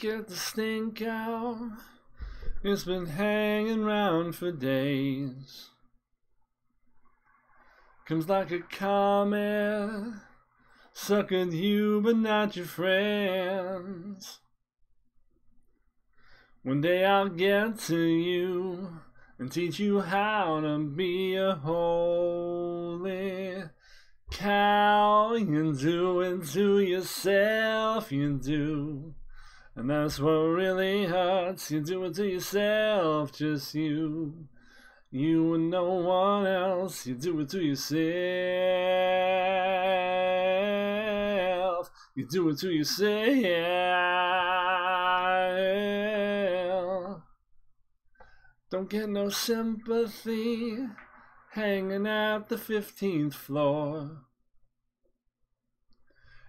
get the stink out. It's been hanging round for days. Comes like a comet, sucking you but not your friends. One day I'll get to you and teach you how to be a holy cow. You do it to yourself, you do. And that's what really hurts. You do it to yourself, just you. You and no one else. You do it to yourself. You do it to yourself. Don't get no sympathy hanging out the 15th floor.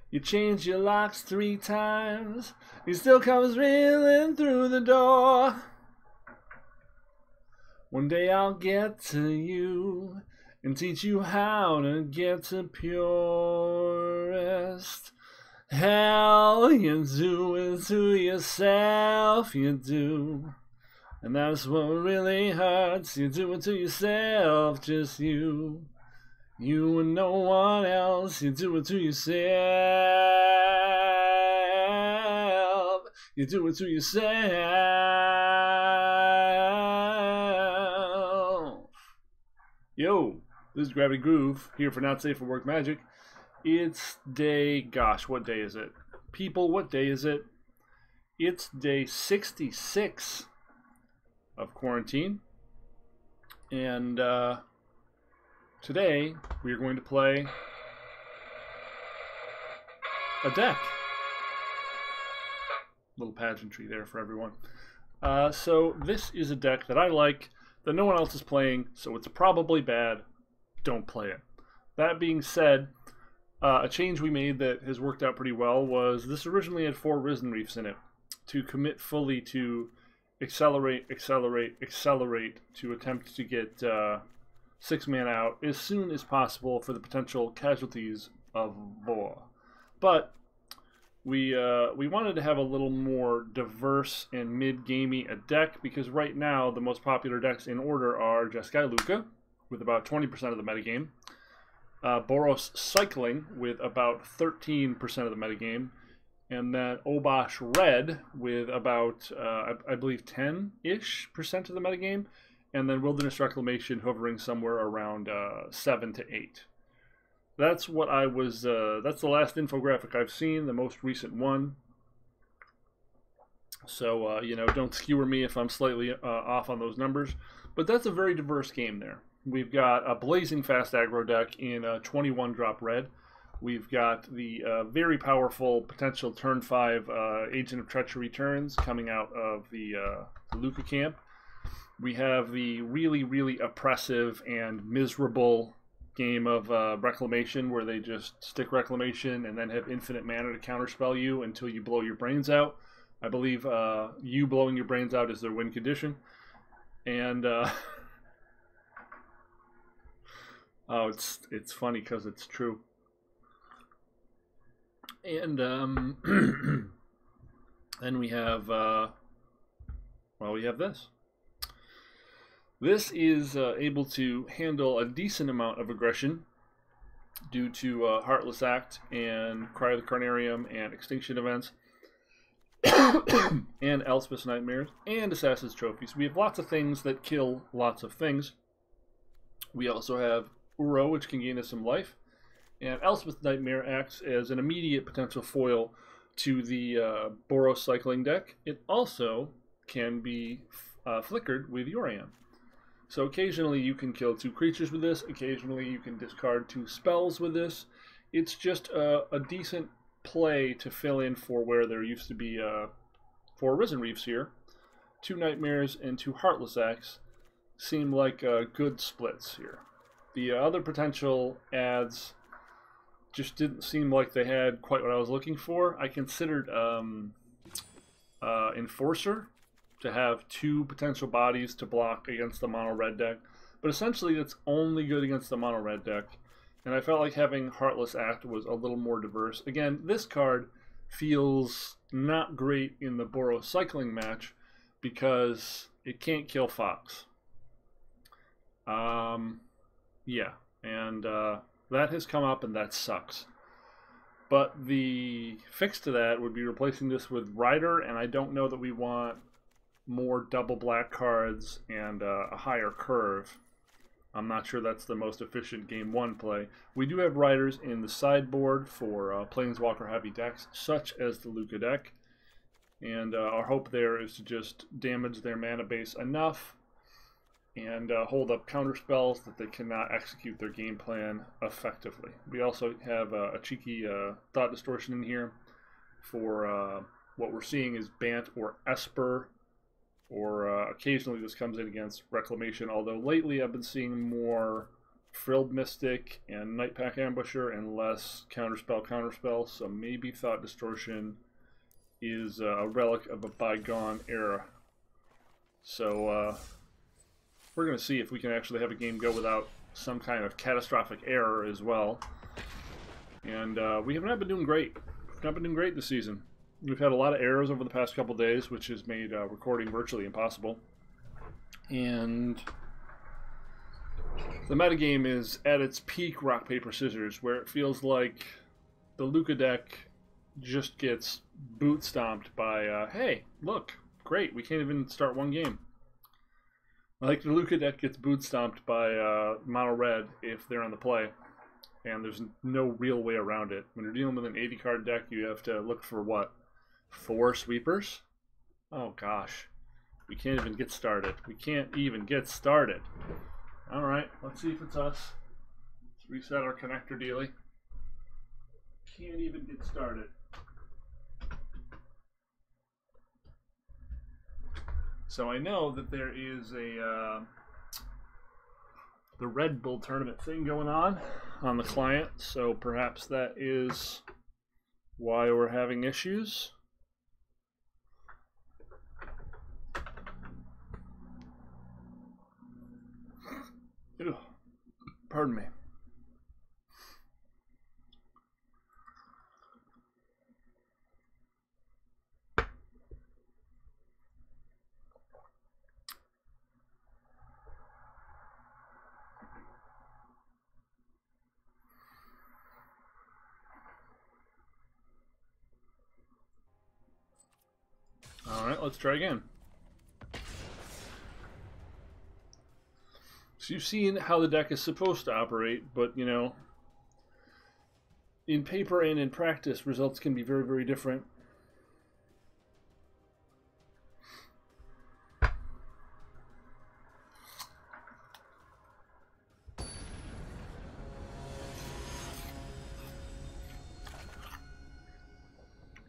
You change your locks 3 times, he still comes reeling through the door. One day I'll get to you and teach you how to get to purest hell. You do it to yourself, you do. And that's what really hurts. You do it to yourself, just you. You and no one else. You do it to yourself. You do it to yourself. Yo, this is Gravity Groove, here for Not Safe for Work Magic. It's day, gosh, what day is it? People, what day is it? It's day 66 of quarantine. And, today, we are going to play a deck. Little pageantry there for everyone. So this is a deck that I like, that no one else is playing, so it's probably bad. Don't play it. That being said, a change we made that has worked out pretty well was this originally had 4 Risen Reefs in it. To commit fully to accelerate to attempt to get 6 mana out as soon as possible for the potential casualties of war. But we wanted to have a little more diverse and mid-gamey a deck, because right now the most popular decks in order are Jeskai Luka with about 20% of the metagame, Boros Cycling with about 13% of the metagame, and then Obosh Red with about, I believe, 10-ish% of the metagame, and then Wilderness Reclamation hovering somewhere around 7 to 8. That's what I was, that's the last infographic I've seen, the most recent one. So, you know, don't skewer me if I'm slightly off on those numbers. But that's a very diverse game there. We've got a blazing fast aggro deck in a 21-drop red. We've got the very powerful potential turn 5 Agent of Treachery turns coming out of the Luka camp. We have the really, really oppressive and miserable game of Reclamation, where they just stick Reclamation and then have infinite mana to counterspell you until you blow your brains out. I believe you blowing your brains out is their win condition. And oh, it's funny because it's true. And then we have we have this. This is able to handle a decent amount of aggression due to Heartless Act and Cry of the Carnarium and Extinction events and Elspeth's Nightmares and Assassin's Trophies. We have lots of things that kill lots of things. We also have Uro, which can gain us some life. And Elspeth's Nightmare acts as an immediate potential foil to the Boros Cycling deck. It also can be flickered with Yorion. So occasionally you can kill 2 creatures with this, occasionally you can discard 2 spells with this. It's just a decent play to fill in for where there used to be 4 Risen Reefs here. 2 Nightmares and 2 Heartless Acts seem like good splits here. The other potential adds just didn't seem like they had quite what I was looking for. I considered Enforcer to have 2 potential bodies to block against the mono red deck, but essentially that's only good against the mono red deck, and I felt like having Heartless Act was a little more diverse. Again, this card feels not great in the Boros cycling match because it can't kill Fox. Yeah, and that has come up, and that sucks. But the fix to that would be replacing this with Rider, and I don't know that we want more double black cards and a higher curve. I'm not sure that's the most efficient game 1 play. We do have Riders in the sideboard for Planeswalker heavy decks, such as the Luca deck. And our hope there is to just damage their mana base enough and hold up counterspells that they cannot execute their game plan effectively. We also have a cheeky Thought Distortion in here for what we're seeing is Bant or Esper, or occasionally this comes in against Reclamation, although lately I've been seeing more Frilled Mystic and Nightpack Ambusher and less Counterspell, so maybe Thought Distortion is a relic of a bygone era. So we're going to see if we can actually have a game go without some kind of catastrophic error as well. And we have not been doing great. We've not been doing great this season. We've had a lot of errors over the past couple days, which has made recording virtually impossible. And the metagame is at its peak rock, paper, scissors, where it feels like the Luca deck just gets boot stomped by, hey, look, great, we can't even start one game. Like the Luca deck gets boot stomped by mono red if they're on the play, and there's no real way around it. When you're dealing with an 80 card deck, you have to look for what? 4 sweepers? Oh gosh. We can't even get started. We can't even get started. Alright, let's see if it's us. Let's reset our connector dealy. Can't even get started. So I know that there is a the Red Bull tournament thing going on the client, so perhaps that is why we're having issues. Ew. Pardon me. Alright, let's try again. So you've seen how the deck is supposed to operate, but, you know, in paper and in practice, results can be very, very different.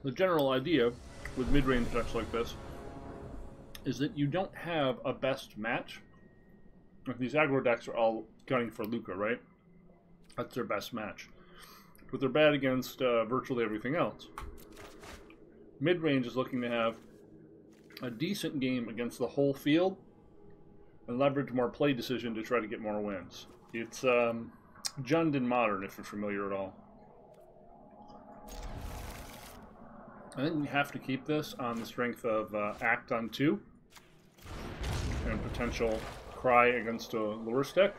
The general idea with mid-range decks like this is that you don't have a best match. Like these aggro decks are all gunning for Luca, right? That's their best match. But they're bad against virtually everything else. Mid-range is looking to have a decent game against the whole field and leverage more play decision to try to get more wins. It's Jund in Modern, if you're familiar at all. I think we have to keep this on the strength of Act on 2 and potential Cry against a Lurrus deck.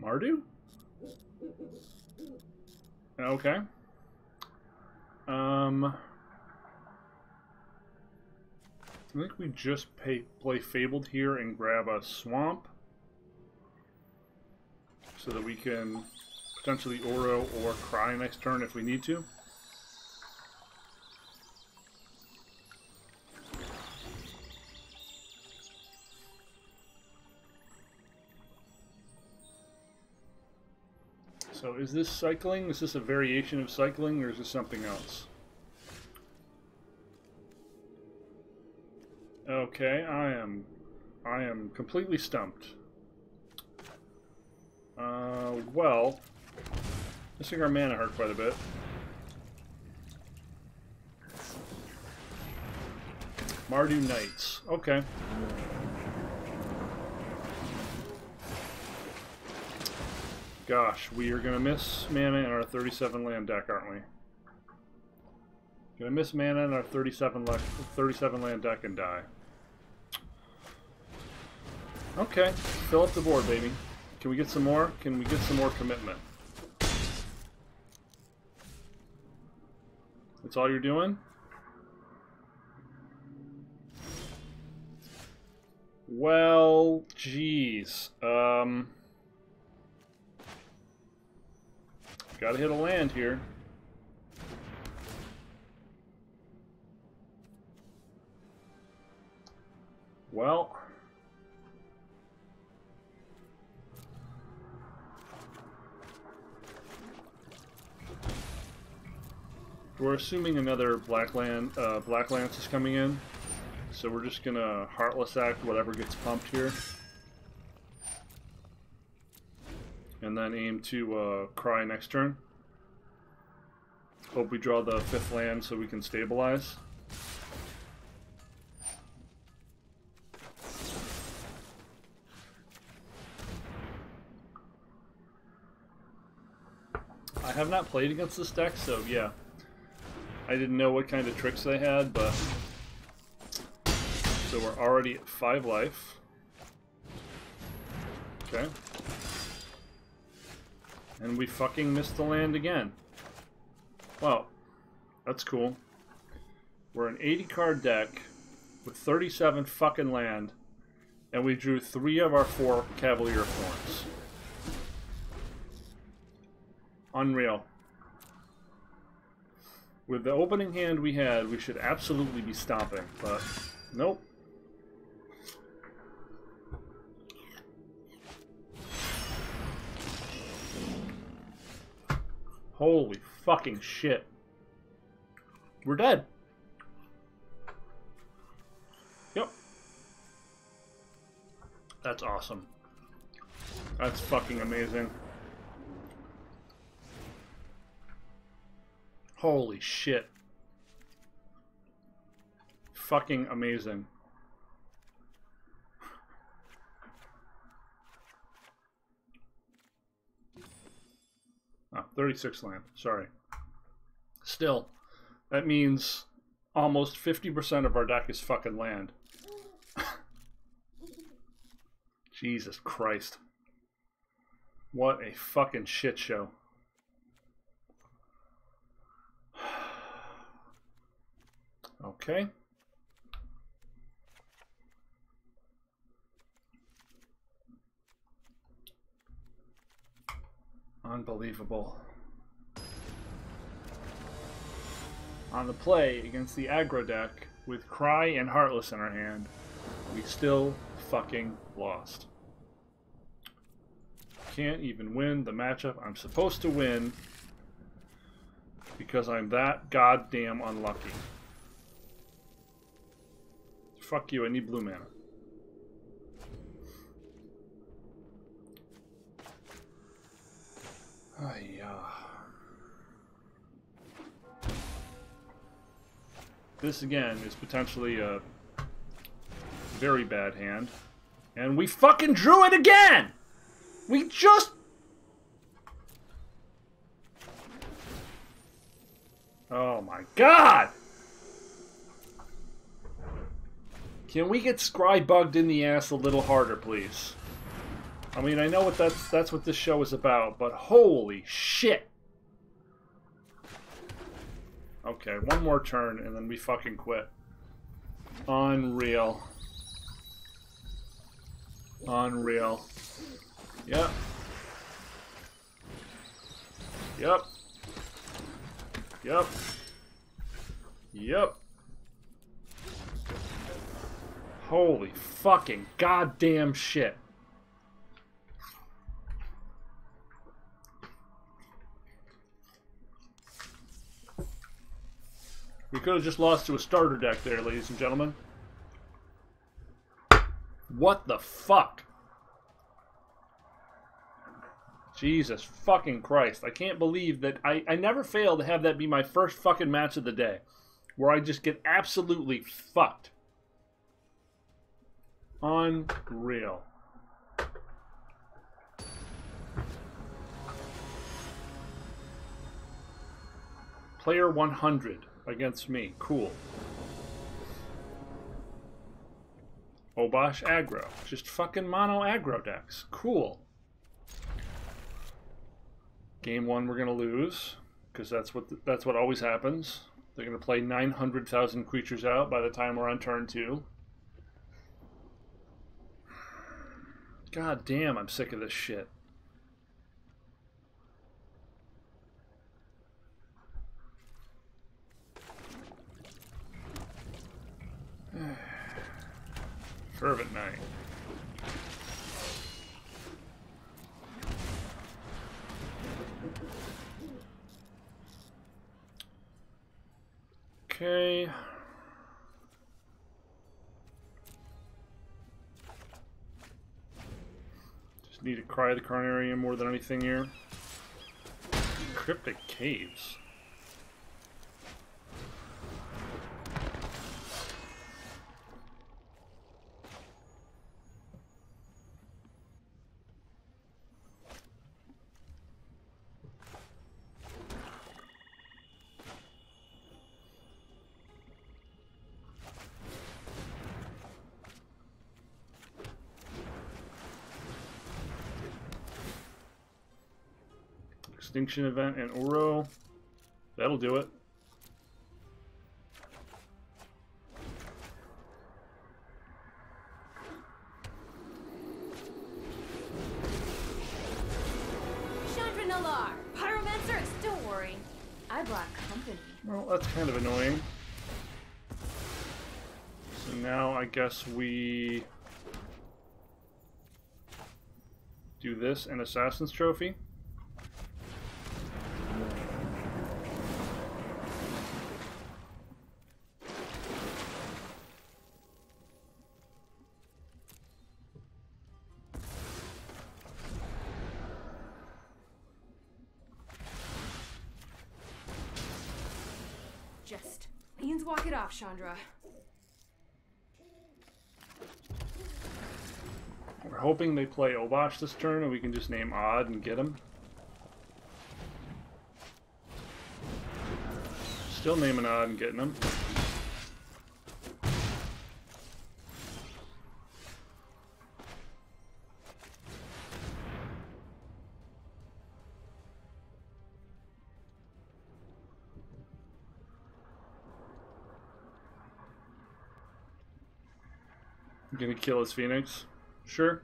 Mardu? Okay. I think we just play Fabled here and grab a Swamp so that we can potentially Oro or Cry next turn if we need to. So is this cycling? Is this a variation of cycling, or is this something else? Okay, I am completely stumped. Well, missing our mana hurt quite a bit. Mardu Knights. Okay. gosh, we are gonna miss mana in our 37 land deck, aren't we? Gonna miss mana in our 37 land deck and die. Okay, fill up the board, baby. Can we get some more? Can we get some more commitment? That's all you're doing? Well, geez. Gotta hit a land here. Well... we're assuming another Black Lance is coming in, so we're just gonna Heartless Act whatever gets pumped here, and then aim to Cry next turn. Hope we draw the 5th land so we can stabilize. I have not played against this deck, so yeah. I didn't know what kind of tricks they had, but... so we're already at 5 life. Okay. And we fucking missed the land again. Well, that's cool. We're an 80 card deck with 37 fucking land, and we drew 3 of our 4 Cavalier Thorns. Unreal. With the opening hand we had, we should absolutely be stomping, but nope. Holy fucking shit. We're dead. Yep. That's awesome. That's fucking amazing. Holy shit. Fucking amazing. Oh, 36 land. Sorry. Still, that means almost 50% of our deck is fucking land. Jesus Christ. What a fucking shit show. Okay. Unbelievable. On the play against the aggro deck with Cry and Heartless in our hand, we still fucking lost. Can't even win the matchup I'm supposed to win because I'm that goddamn unlucky. Fuck you, I need blue mana. This again is potentially a very bad hand. And we fucking drew it again! We just... oh my god! Can we get Scry bugged in the ass a little harder, please? I mean, I know what that's what this show is about, but holy shit! Okay, one more turn and then we fucking quit. Unreal. Unreal. Yep. Yep. Yep. Yep. Holy fucking goddamn shit. We could have just lost to a starter deck there, ladies and gentlemen. What the fuck? Jesus fucking Christ. I can't believe that I never fail to have that be my first fucking match of the day. Where I just get absolutely fucked. Unreal. Player 100 against me. Cool. Obosh aggro. Just fucking mono aggro decks. Cool. Game 1 we're gonna lose, because that's what always happens. They're gonna play 900,000 creatures out by the time we're on turn 2. God damn, I'm sick of this shit. Fervent Knight. Okay. Just need to cry the Carnarium more than anything here. Cryptic Caves. Extinction Event and Uro. That'll do it. Chandra Nalar, Pyromancer, don't worry. I brought company. Well, that's kind of annoying. So now I guess we do this and Assassin's Trophy. Just walk it off, Chandra. We're hoping they play Obosh this turn and we can just name Odd and get him. Still naming Odd and getting him. Gonna kill his Phoenix? Sure.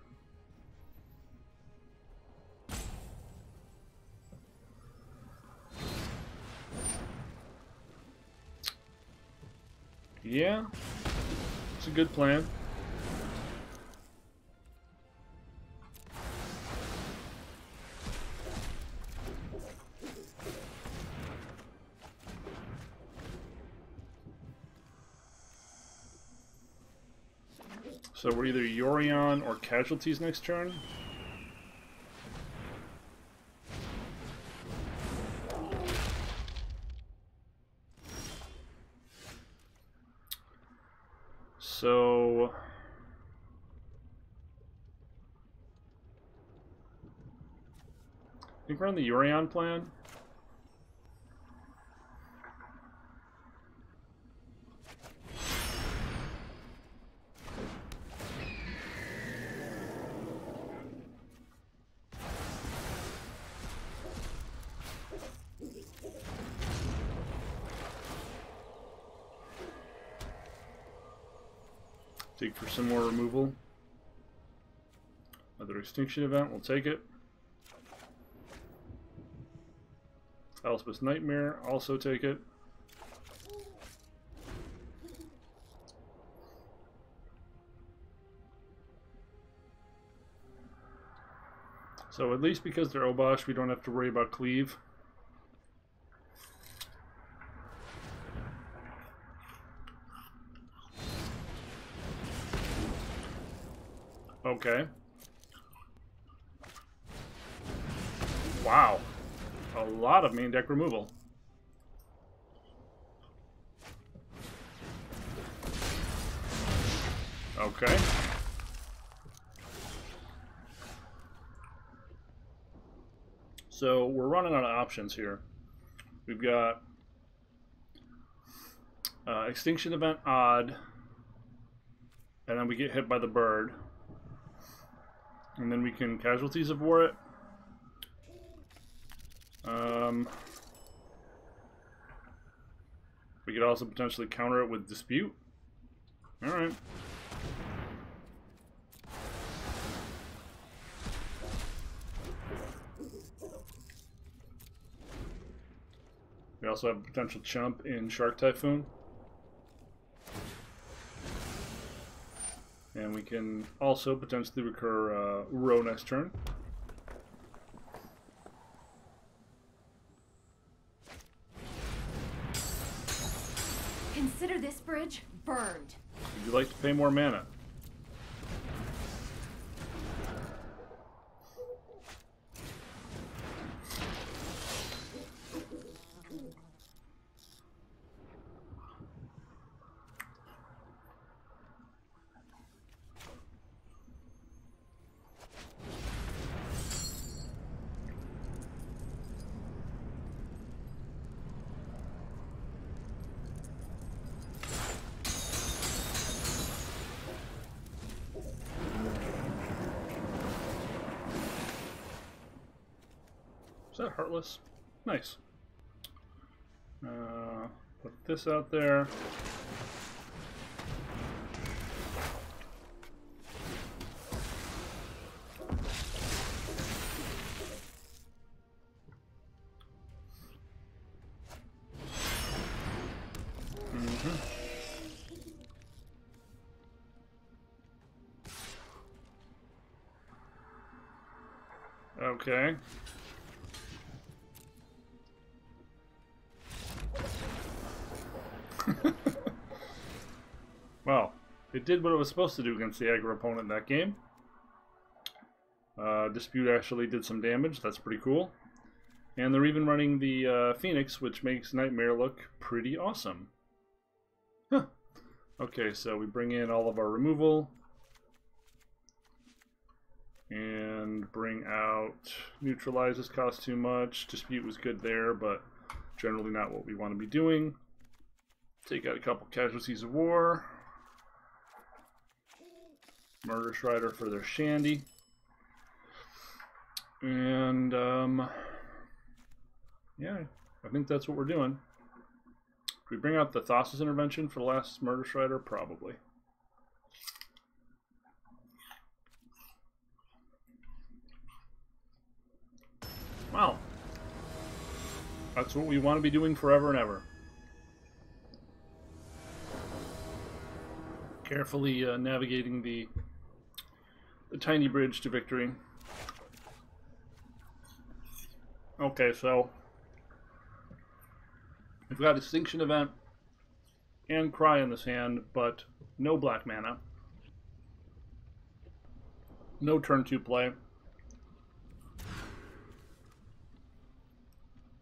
Yeah, it's a good plan. So we're either Yorion or Casualties next turn. So I think we're on the Yorion plan. Dig for some more removal. Another Extinction Event, we'll take it. Elspeth's Nightmare, also take it. So at least because they're Obosh, we don't have to worry about Cleave. Okay. Wow. A lot of main deck removal. Okay. So we're running out of options here. We've got Extinction event odd. And then we get hit by the bird. And then we can Casualties of War it. We could also potentially counter it with Dispute. Alright. We also have a potential chump in Shark Typhoon. And we can also potentially recur Uro next turn. Consider this bridge burned. Would you like to pay more mana? Is that Heartless? Nice. Put this out there. Okay. Well, it did what it was supposed to do against the aggro opponent in that game. Dispute actually did some damage. That's pretty cool. And they're even running the Phoenix, which makes Nightmare look pretty awesome. Huh. Okay, so we bring in all of our removal. And bring out Neutralizes cost too much. Dispute was good there, but generally not what we want to be doing. Take out a couple Casualties of War. Murder Strider for their Shandy. And, yeah, I think that's what we're doing. Do we bring out the Thassa's Intervention for the last Murder Strider? Probably. Wow. That's what we want to be doing forever and ever. Carefully navigating the tiny bridge to victory. Okay, so we've got Extinction Event and Cry in this hand, but no black mana. No turn 2 play.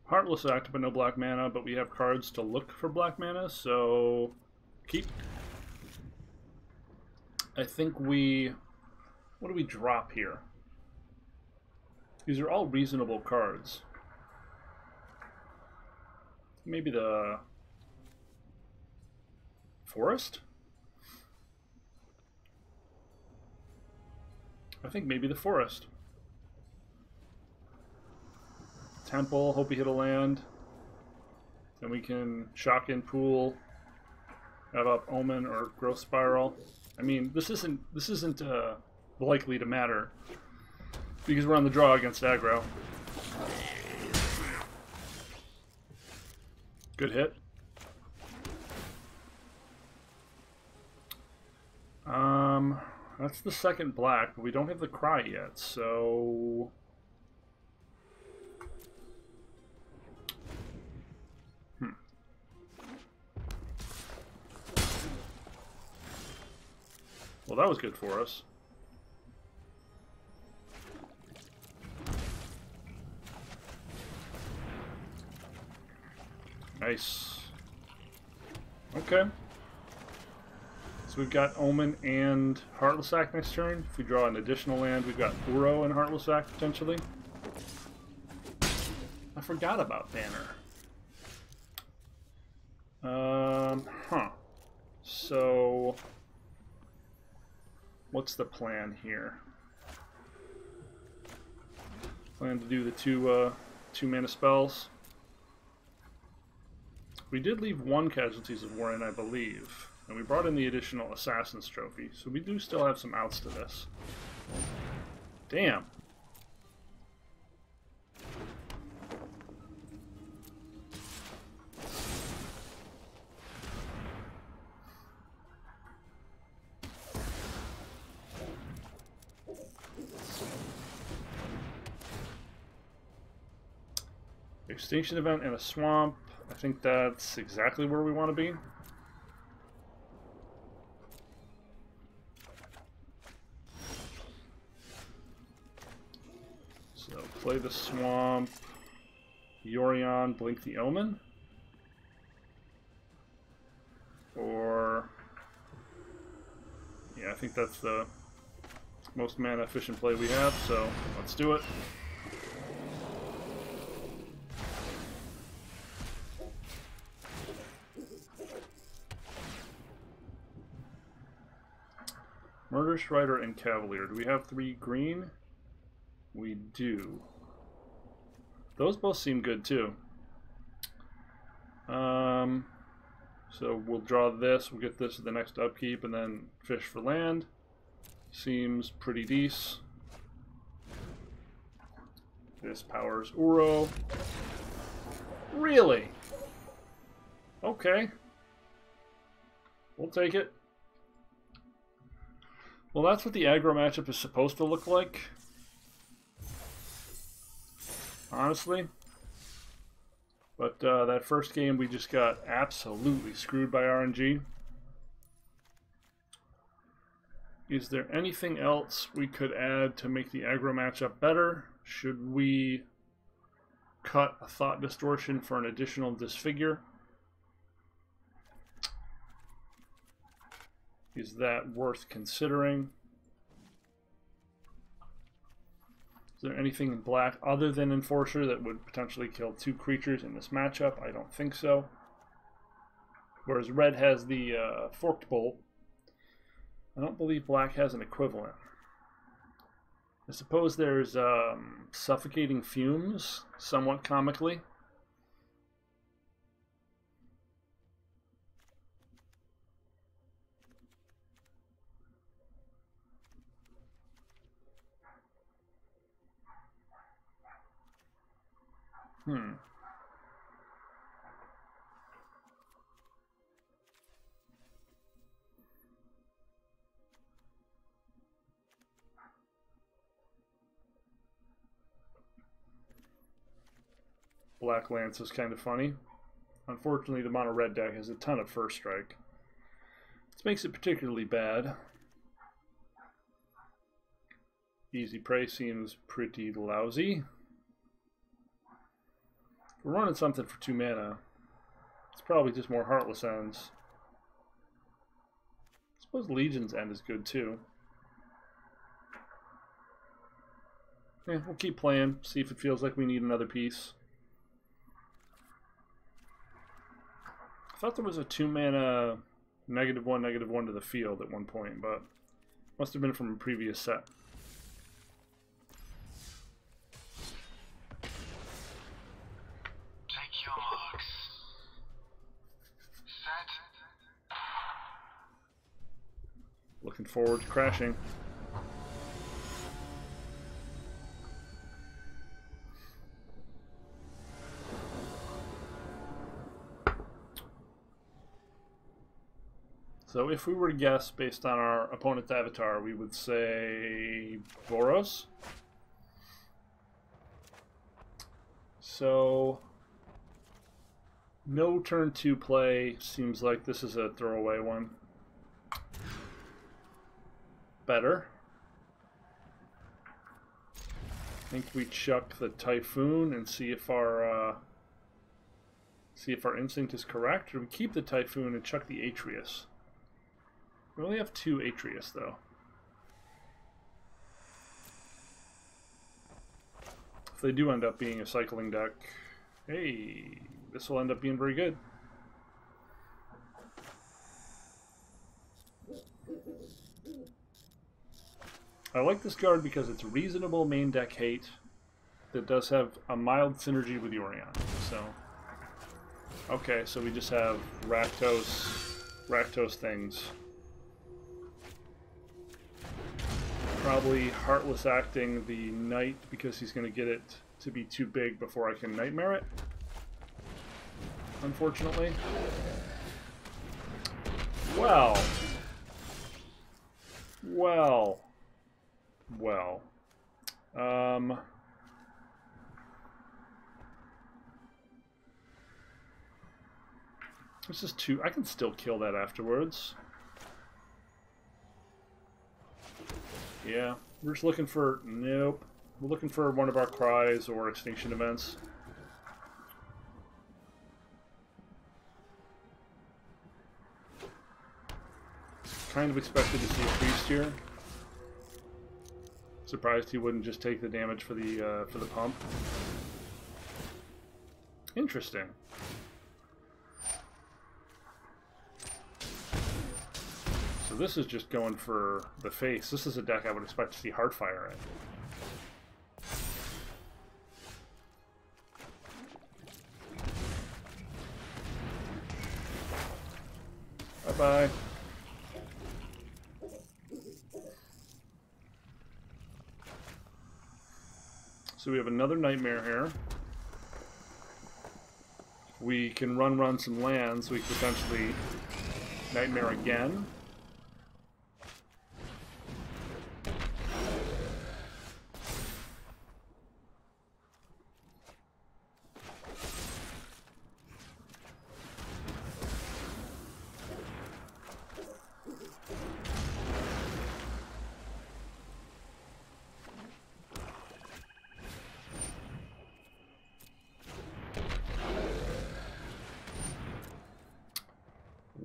Heartless Act, but no black mana, but we have cards to look for black mana, so keep. I think we... What do we drop here? These are all reasonable cards. Maybe the Forest? I think maybe the Forest. Temple, hope we hit a land. Then we can shock in pool, have up Omen or Growth Spiral. I mean, this isn't likely to matter because we're on the draw against aggro. Good hit. That's the second black, but we don't have the Cry yet, so well, that was good for us. Nice. Okay. So we've got Omen and Heartless Act next turn. If we draw an additional land, we've got Uro and Heartless Act potentially. I forgot about Banner. Huh. So, what's the plan here? Plan to do the two mana spells. We did leave one Casualties of War in, I believe, and we brought in the additional Assassin's Trophy, so we do still have some outs to this. Damn. Extinction event in a swamp. I think that's exactly where we want to be. So play the swamp. Yorion, blink the omen. Or yeah, I think that's the most mana efficient play we have, so let's do it. Murder, Strider, and Cavalier. Do we have 3 green? We do. Those both seem good too. So we'll draw this, we'll get this at the next upkeep, and then fish for land. Seems pretty decent. This powers Uro. Really? Okay. We'll take it. Well, that's what the aggro matchup is supposed to look like. Honestly. But that first game, we just got absolutely screwed by RNG. Is there anything else we could add to make the aggro matchup better? Should we cut a Thought Distortion for an additional Disfigure? Is that worth considering? Is there anything in black other than Enforcer that would potentially kill 2 creatures in this matchup? I don't think so. Whereas red has the Forked Bolt. I don't believe black has an equivalent. I suppose there's Suffocating Fumes, somewhat comically. Black Lance is kind of funny. Unfortunately, the mono red deck has a ton of First Strike. This makes it particularly bad. Easy Prey seems pretty lousy. If we're running something for 2 mana, it's probably just more Heartless Ends. I suppose Legion's End is good too. Yeah, we'll keep playing, see if it feels like we need another piece. I thought there was a 2 mana -1/-1 to the field at one point, but must have been from a previous set. Take your marks. Set. Looking forward to crashing. So if we were to guess based on our opponent's avatar, we would say Boros. So no turn 2 play, seems like this is a throwaway one. Better. I think we chuck the Typhoon and see if our instinct is correct, or we keep the Typhoon and chuck the Atreus. We only have 2 Atreus, though. If they do end up being a cycling deck, hey, this will end up being very good. I like this card because it's reasonable main deck hate that does have a mild synergy with Yorion. So, okay, so we just have Rakdos things. Probably Heartless acting the Knight because he's going to get it to be too big before I can Nightmare it. Unfortunately. Well. This is two. I can still kill that afterwards. Yeah, we're just looking for... Nope. We're looking for one of our cries or extinction events. Kind of expected to see a priest here. Surprised he wouldn't just take the damage for the pump. Interesting. So this is just going for the face. This is a deck I would expect to see Heartfire in. Bye-bye. So we have another Nightmare here. We can run some lands. We can potentially Nightmare again.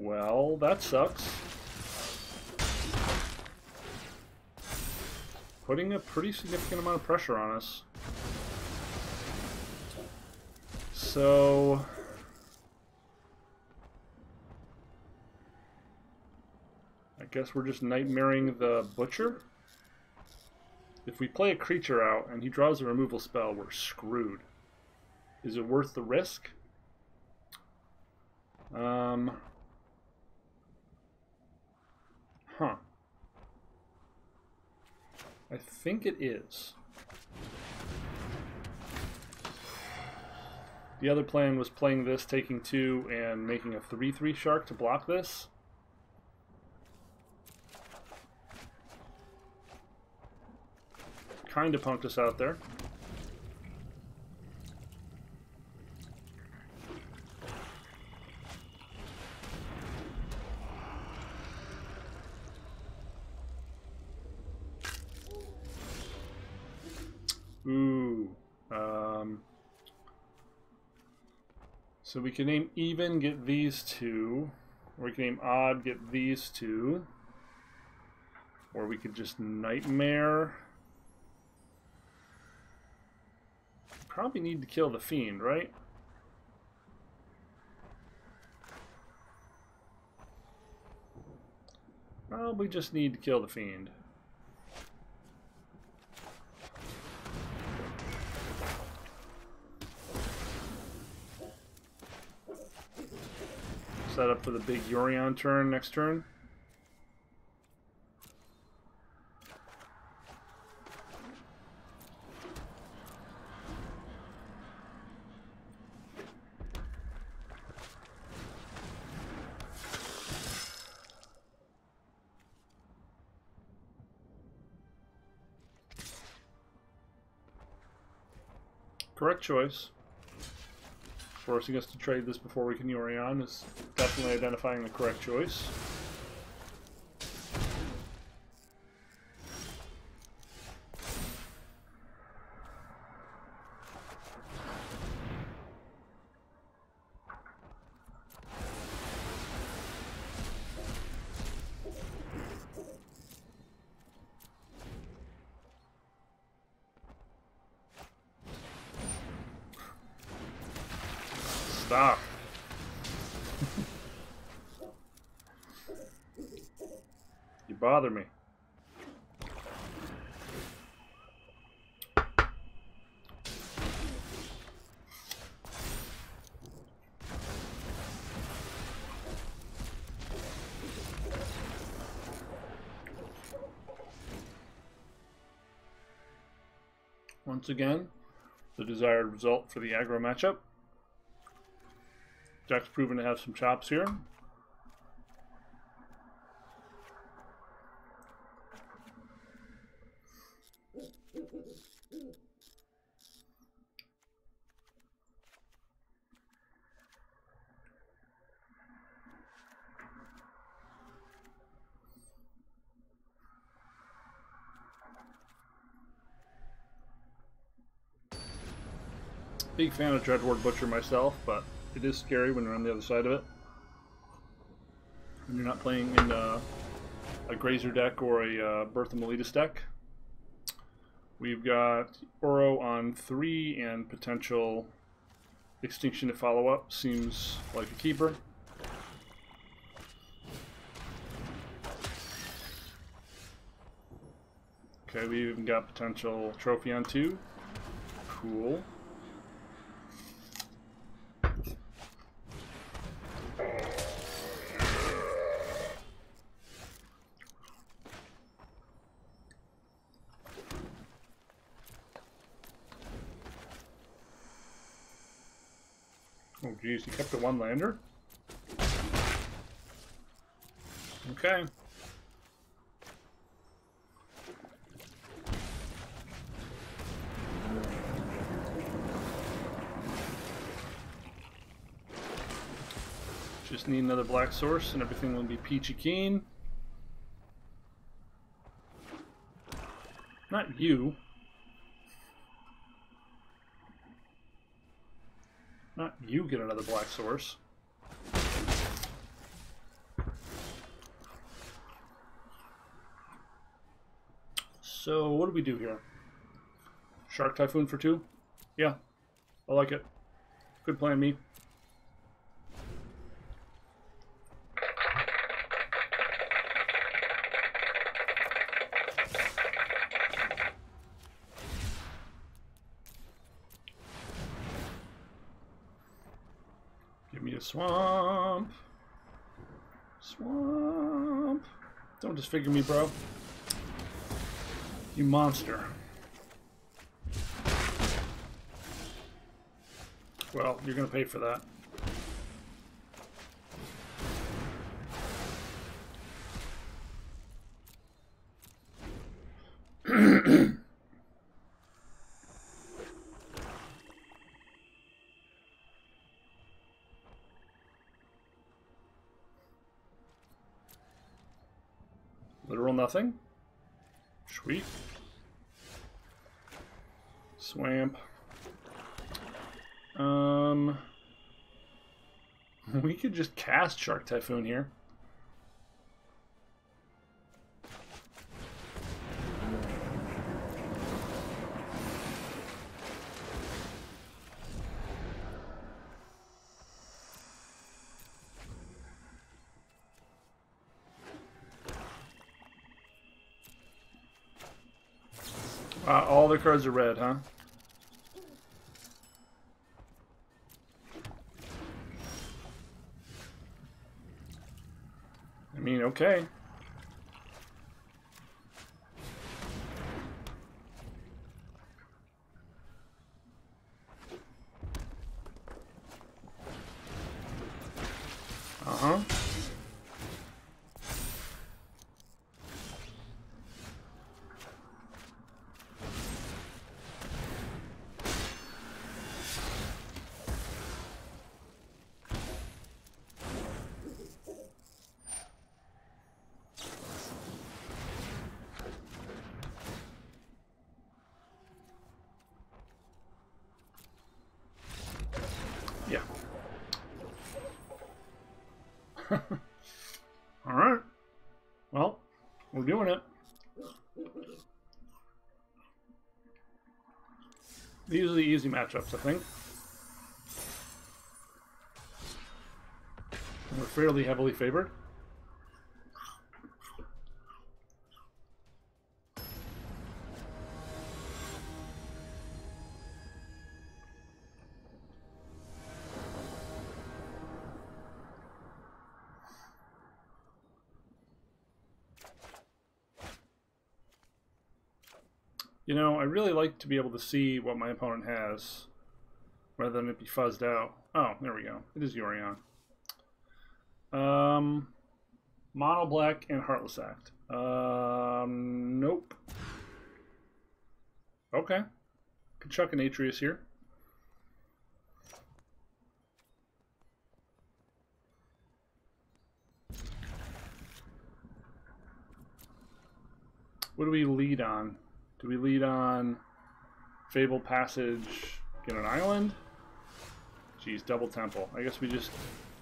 Well, that sucks. Putting a pretty significant amount of pressure on us. So... I guess we're just Nightmaring the Butcher? If we play a creature out and he draws a removal spell, we're screwed. Is it worth the risk? Huh. I think it is. The other plan was playing this, taking 2, and making a 3/3 shark to block this. Kinda punked us out there. Ooh. So we can name even, get these 2. Or we can name odd, get these 2. Or we could just Nightmare. Probably need to kill the Fiend, right? Probably just need to kill the Fiend. Set up for the big Yorion turn next turn. Correct choice. Forcing us to trade this before we can Yorion is definitely identifying the correct choice. Stop. You bother me. Once again, the desired result for the aggro matchup. Jack's proven to have some chops here. Big fan of Dreadward Butcher myself, but it is scary when you're on the other side of it. When you're not playing in a Grazer deck or a Bertha Miletus deck. We've got Oro on 3 and potential Extinction to follow up. Seems like a keeper. Okay, we even got potential Trophy on 2. Cool. Oh geez, he kept the one lander? Okay. Just need another black source and everything will be peachy keen. Not you. Not you get another black source. So what do we do here? Shark Typhoon for 2? Yeah, I like it. Good plan, me. Give me a swamp. Swamp. Don't disfigure me, bro. You monster. Well, you're gonna pay for that. Literal nothing. Sweet. Swamp. We could just cast Shark Typhoon here. All their cards are red, huh? I mean, okay. Uh-huh. Yeah. All right. Well, we're doing it. These are the easy matchups, I think. We're fairly heavily favored. You know, I really like to be able to see what my opponent has, rather than it be fuzzed out. Oh, there we go. It is Yorion. Mono Black and Heartless Act. Nope. Okay. Could chuck an Atreus here. What do we lead on? Do we lead on Fable Passage, get an island? Geez, double temple. I guess we just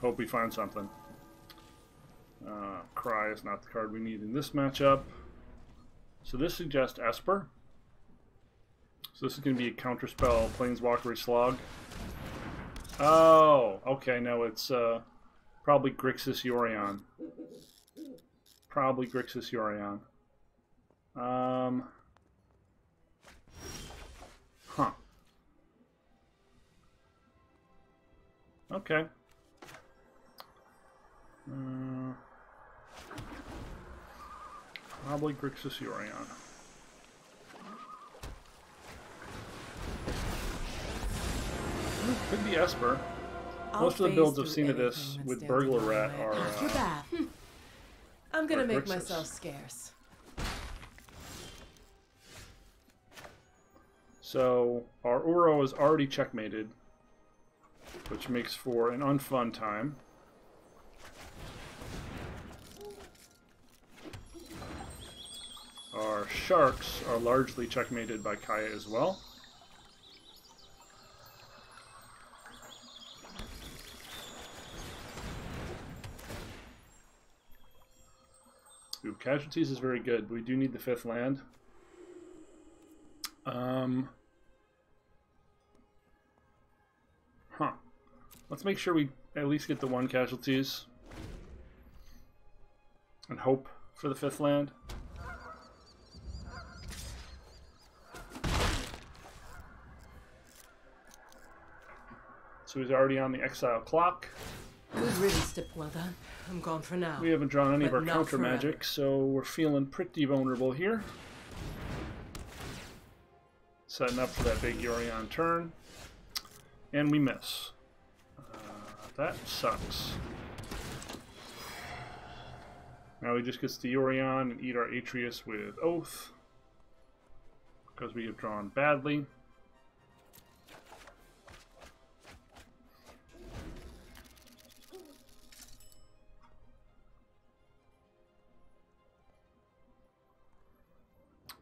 hope we find something. Cry is not the card we need in this matchup. So this suggests Esper. So this is going to be a counterspell, Planeswalker Slog. Oh, okay, no, it's probably Grixis Yorion. Probably Grixis Yorion. Huh. Okay. Probably Grixis Yorion. Could be Esper. Most of the builds I've seen of this with Burglar Rat are. I'm gonna make myself scarce. So our Uro is already checkmated, which makes for an unfun time. Our Sharks are largely checkmated by Kaya as well. Ooh, Casualties is very good, but we do need the 5th land. Let's make sure we at least get the 1 Casualties. And hope for the 5th land. So he's already on the exile clock. Good riddance, Diploda. I'm gone for now. We haven't drawn any of our But not counter forever. magic, so we're feeling pretty vulnerable here. Setting up for that big Yorion turn. And we miss. That sucks. Now he just gets the Yorion and eat our Atreus with Oath. Because we have drawn badly.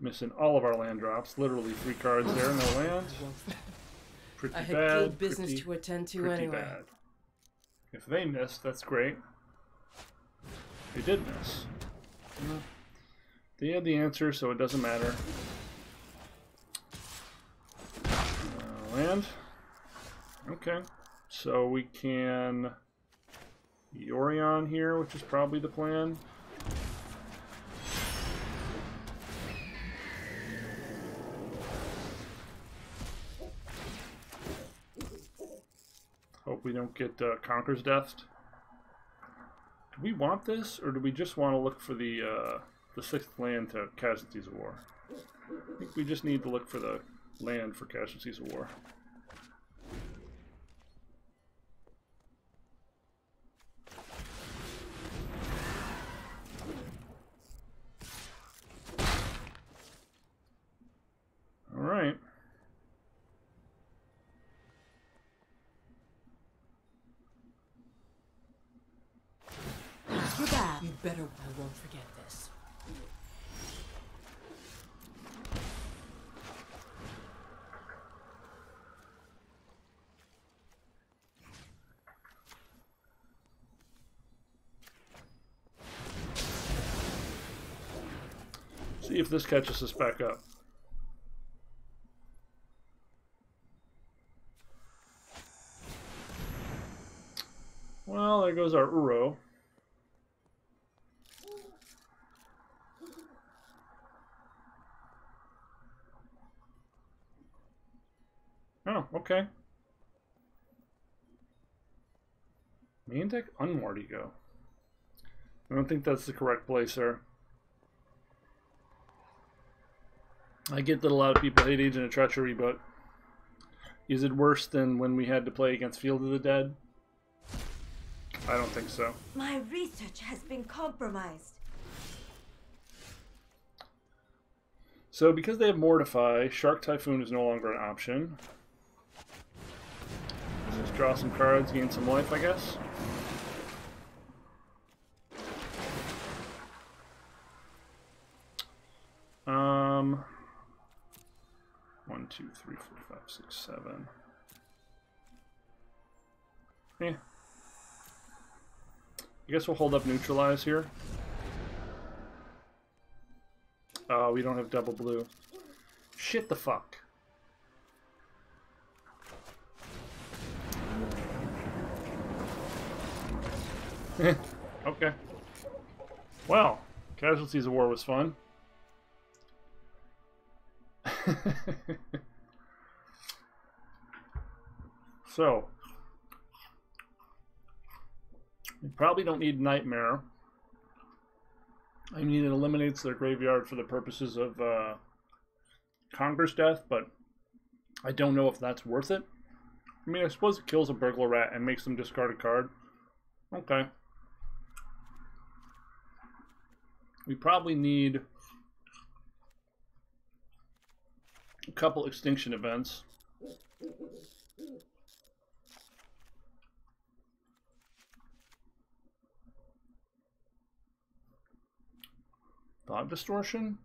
Missing all of our land drops. Literally 3 cards there, no land. Pretty I had bad. good business to attend to pretty anyway. Bad. If they missed, that's great. They did miss. They had the answer, so it doesn't matter. Land. Okay. So we can Yorion here, which is probably the plan. Hope we don't get Conquer's Death. Do we want this, or do we just want to look for the 6th land to Casualties of War? I think we just need to look for the land for Casualties of War. All right. You're bad. You better I won't forget this. See if this catches us back up. Well, there goes our Uro. Oh, okay. Main deck Unwardigo. I don't think that's the correct play, sir. I get that a lot of people hate Agent of Treachery, but is it worse than when we had to play against Field of the Dead? I don't think so. My research has been compromised. So because they have Mortify, Shark Typhoon is no longer an option. Let's just draw some cards, gain some life, I guess. One, two, three, four, five, six, seven. Eh. I guess we'll hold up Neutralize here. Oh, we don't have double blue. Shit the fuck. Okay. Well, Casualties of War was fun. So, we probably don't need Nightmare. I mean, it eliminates their graveyard for the purposes of Congress Death, but I don't know if that's worth it. I mean, I suppose it kills a Burglar Rat and makes them discard a card. Okay. We probably need a couple extinction events. Thought Distortion?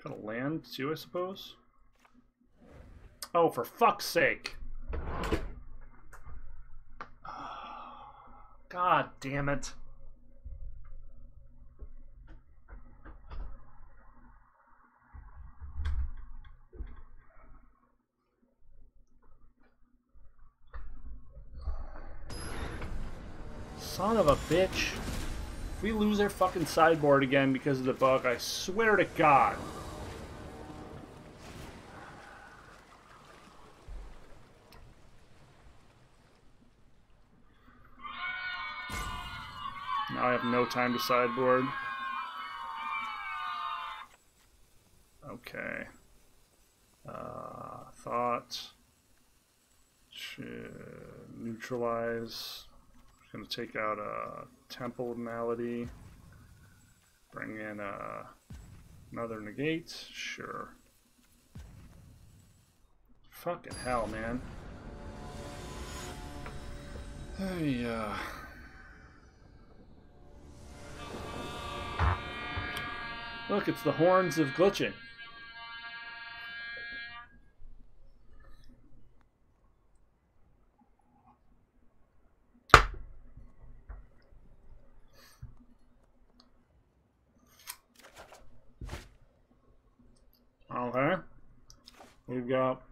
Got a land too, I suppose? Oh, for fuck's sake. God damn it. Son of a bitch. If we lose our fucking sideboard again because of the bug, I swear to God. Now I have no time to sideboard. Okay. Thought. Neutralize. Going to take out a Temple Malady. Bring in another negate. Sure. Fucking hell, man. Hey, look, it's the horns of glitching. Okay. We've got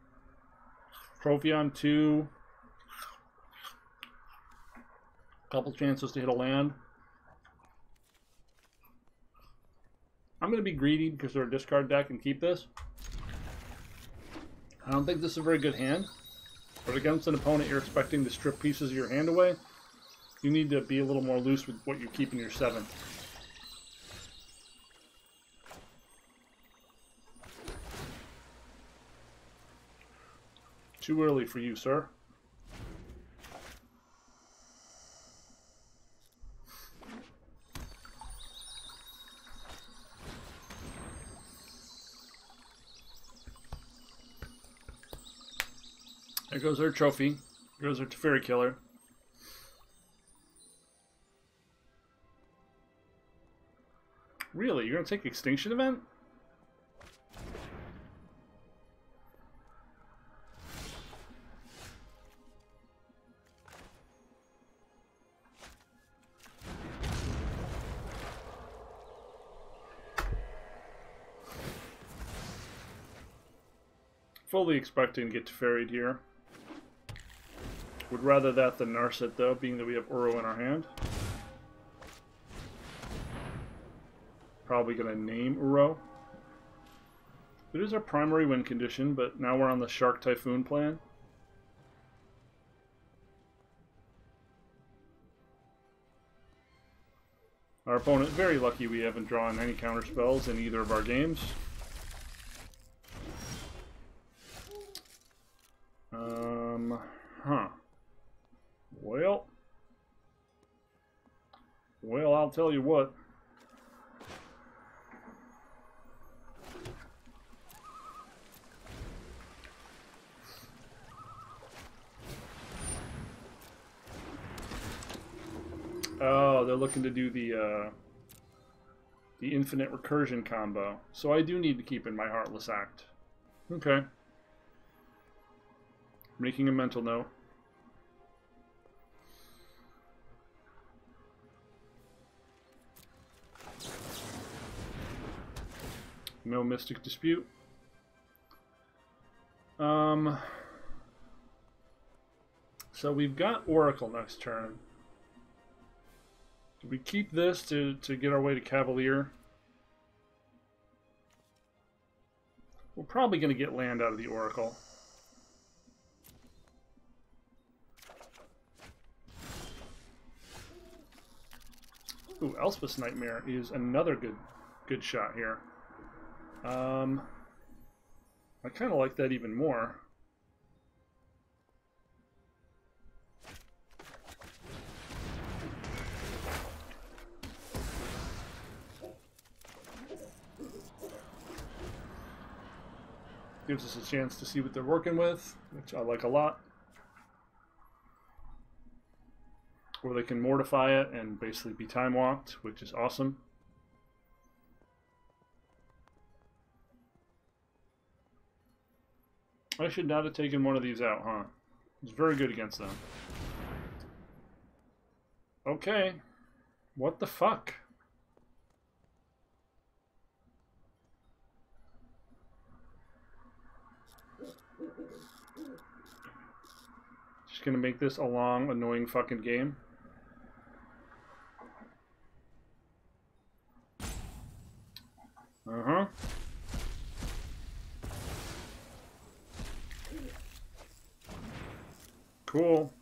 Trophy on 2. Couple chances to hit a land. I'm going to be greedy because they're a discard deck and keep this. I don't think this is a very good hand. But against an opponent you're expecting to strip pieces of your hand away, you need to be a little more loose with what you keep in your 7th. Too early for you, sir. There goes our trophy. There goes our Teferi Killer. Really? You're going to take Extinction Event? Fully expecting to get Teferi'd here. Would rather that than Narset, though, being that we have Uro in our hand. Probably going to name Uro. It is our primary win condition, but now we're on the Shark Typhoon plan. Our opponent very lucky we haven't drawn any counter spells in either of our games. Well, I'll tell you what. Oh, they're looking to do the infinite recursion combo. So I do need to keep in my Heartless Act. Okay. Making a mental note. No Mystic Dispute. So we've got Oracle next turn. Do we keep this to get our way to Cavalier? We're probably going to get land out of the Oracle. Ooh, Elspeth's Nightmare is another good shot here. I kind of like that even more. Gives us a chance to see what they're working with, which I like a lot. Or they can mortify it and basically be time walked, which is awesome. I should not have taken one of these out, huh? It's very good against them. Okay. What the fuck? Just gonna make this a long, annoying fucking game. Uh-huh. Cool.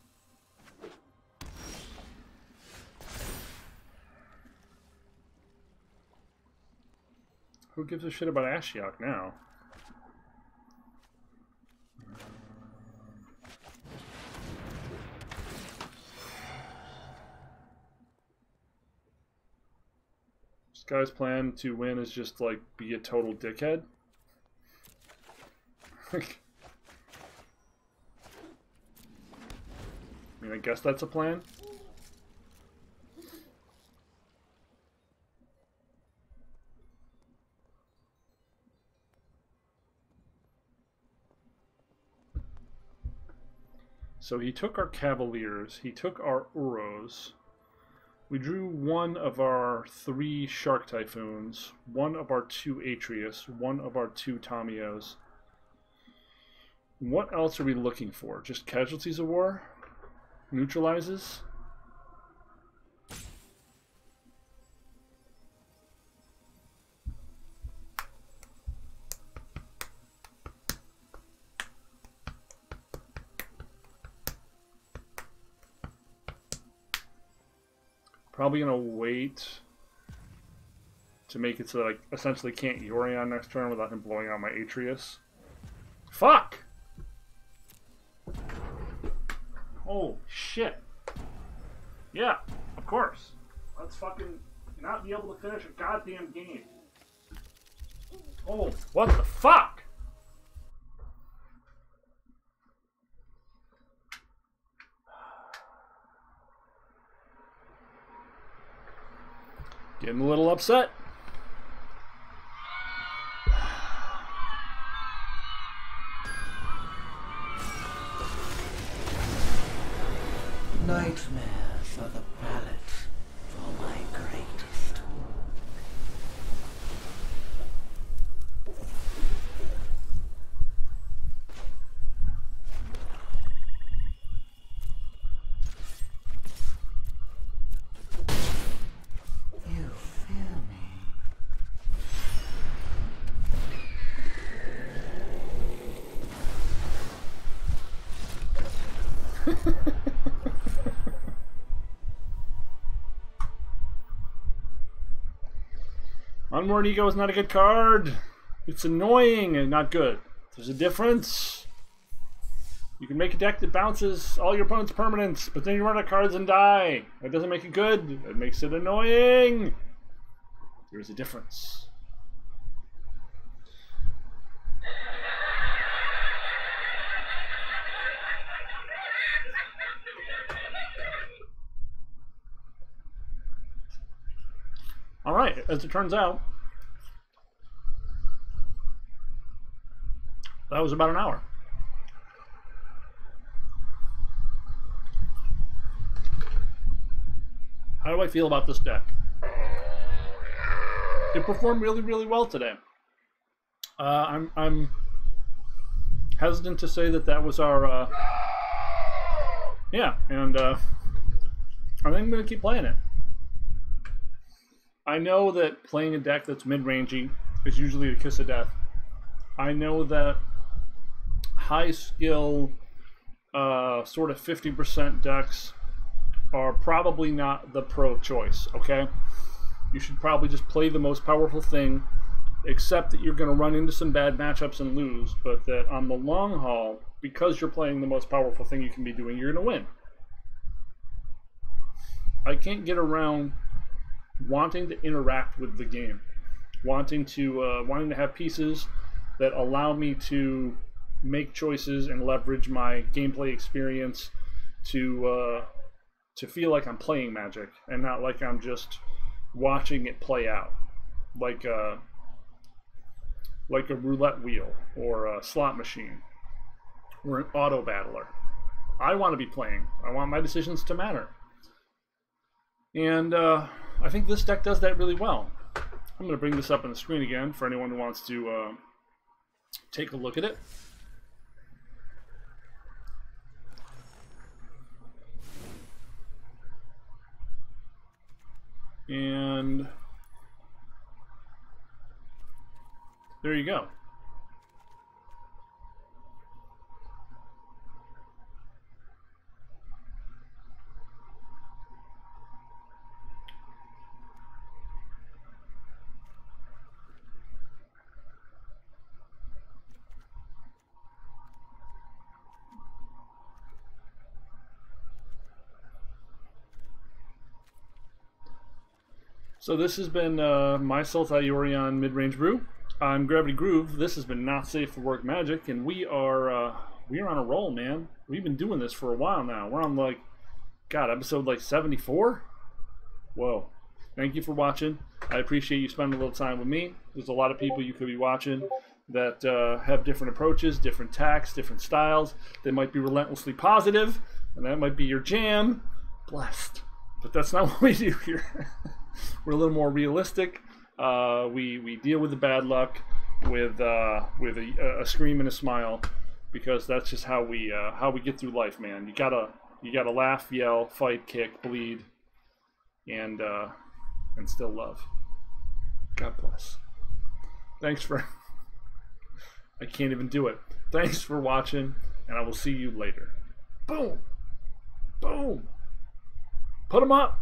Who gives a shit about Ashiok now? This guy's plan to win is just like be a total dickhead. I mean, I guess that's a plan. So he took our Cavaliers, he took our Uros. We drew one of our 3 Shark Typhoons, one of our 2 Atreus, one of our 2 Tamios. What else are we looking for? Just Casualties of War? Neutralizes? Probably gonna wait to make it so that I essentially can't Yorion next turn without him blowing out my Atreus. Fuck! Oh shit. Yeah, of course. Let's fucking not be able to finish a goddamn game. Oh, what the fuck? Getting a little upset. Nightmare for the palate, for my greatest. One more ego is not a good card. It's annoying and not good. There's a difference. You can make a deck that bounces all your opponent's permanents, but then you run out of cards and die. That doesn't make it good. It makes it annoying. There's a difference. All right, as it turns out, that was about an hour. How do I feel about this deck? It performed really, really well today. I'm hesitant to say that was our yeah, and I think I'm going to keep playing it. I know that playing a deck that's mid-rangey is usually a kiss of death. I know that high skill, sort of 50% decks are probably not the pro choice, okay? You should probably just play the most powerful thing, accept that you're going to run into some bad matchups and lose, but that on the long haul, because you're playing the most powerful thing you can be doing, you're going to win. I can't get around wanting to interact with the game, wanting to have pieces that allow me to make choices and leverage my gameplay experience to feel like I'm playing Magic and not like I'm just watching it play out, like a roulette wheel or a slot machine or an auto battler. I want to be playing. I want my decisions to matter. And I think this deck does that really well. I'm going to bring this up on the screen again for anyone who wants to take a look at it. And there you go. So this has been my Sultai Yorion mid-range brew. I'm Gravity Groove. This has been Not Safe for Work Magic, and we are on a roll, man. We've been doing this for a while now. We're on episode 74. Whoa! Thank you for watching. I appreciate you spending a little time with me. There's a lot of people you could be watching that have different approaches, different tacks, different styles. They might be relentlessly positive, and that might be your jam. Blessed, but that's not what we do here. We're a little more realistic. We deal with the bad luck with a scream and a smile, because that's just how we get through life, man. You gotta laugh, yell, fight, kick, bleed, and still love. God bless. Thanks for. I can't even do it. Thanks for watching, and I will see you later. Boom, boom. Put 'em up.